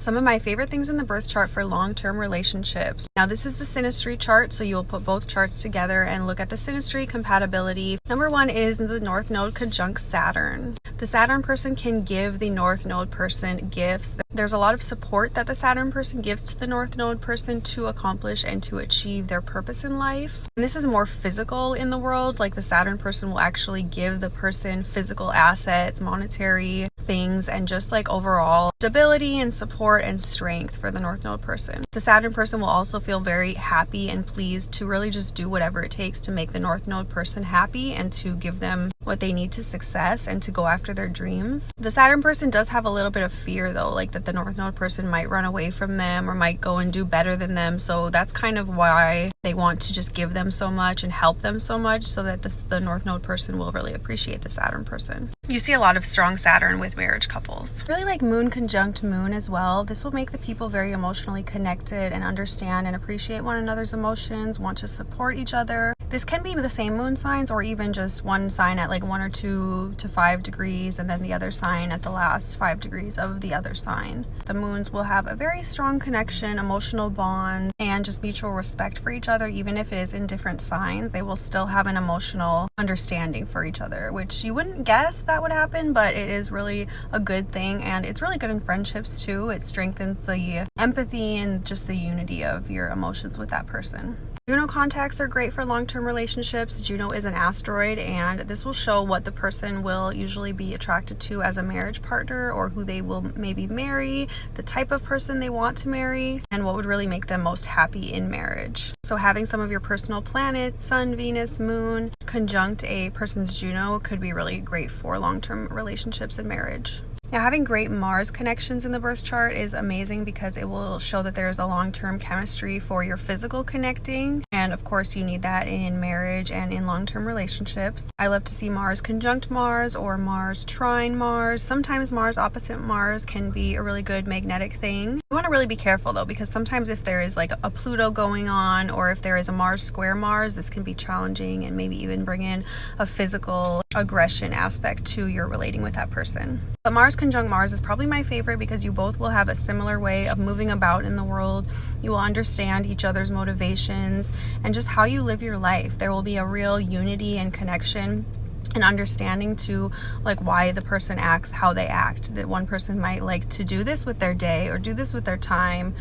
Some of my favorite things in the birth chart for long-term relationships. Now this is the Synastry chart, so you will put both charts together and look at the Synastry compatibility. Number 1 is the North Node conjunct Saturn. The Saturn person can give the North Node person gifts. There's a lot of support that the Saturn person gives to the North Node person to accomplish and to achieve their purpose in life. And this is more physical in the world, like the Saturn person will actually give the person physical assets, monetary things, and just like overall stability and support and strength for the North Node person. The Saturn person will also feel very happy and pleased to really just do whatever it takes to make the North Node person happy and to give them what they need to success and to go after their dreams. The Saturn person does have a little bit of fear though, like that the North Node person might run away from them or might go and do better than them. So that's kind of why they want to just give them so much and help them so much, so that the North Node person will really appreciate the Saturn person. You see a lot of strong Saturn with marriage couples. Really like Moon conjunct Moon as well. This will make the people very emotionally connected and understand and appreciate one another's emotions, want to support each other. This can be the same moon signs or even just one sign at like 1 or 2 to 5 degrees and then the other sign at the last 5 degrees of the other sign. The moons will have a very strong connection, emotional bond, and just mutual respect for each other. Even if it is in different signs, they will still have an emotional understanding for each other, which you wouldn't guess that would happen, but it is really a good thing, and it's really good in friendships too. It strengthens the empathy and just the unity of your emotions with that person. Juno contacts are great for long-term relationships. Juno is an asteroid, and this will show what the person will usually be attracted to as a marriage partner, or who they will maybe marry, the type of person they want to marry, and what would really make them most happy in marriage. So having some of your personal planets, Sun, Venus, Moon, conjunct a person's Juno could be really great for long-term relationships and marriage. Now, having great Mars connections in the birth chart is amazing because it will show that there's a long-term chemistry for your physical connecting. And of course, you need that in marriage and in long-term relationships. I love to see Mars conjunct Mars or Mars trine Mars. Sometimes Mars opposite Mars can be a really good magnetic thing. You want to really be careful though, because sometimes if there is like a Pluto going on, or if there is a Mars square Mars, this can be challenging and maybe even bring in a physical aggression aspect to your relating with that person. But Mars conjunct Mars is probably my favorite because you both will have a similar way of moving about in the world. You will understand each other's motivations and just how you live your life. There will be a real unity and connection and understanding to like why the person acts how they act. That one person might like to do this with their day or do this with their time,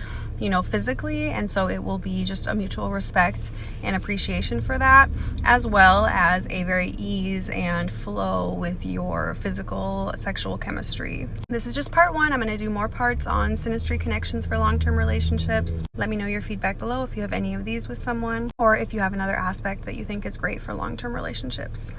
physically, and so it will be just a mutual respect and appreciation for that, as well as a very ease and flow with your physical sexual chemistry. This is just part 1. I'm going to do more parts on synastry connections for long-term relationships. Let me know your feedback below if you have any of these with someone, or if you have another aspect that you think is great for long-term relationships.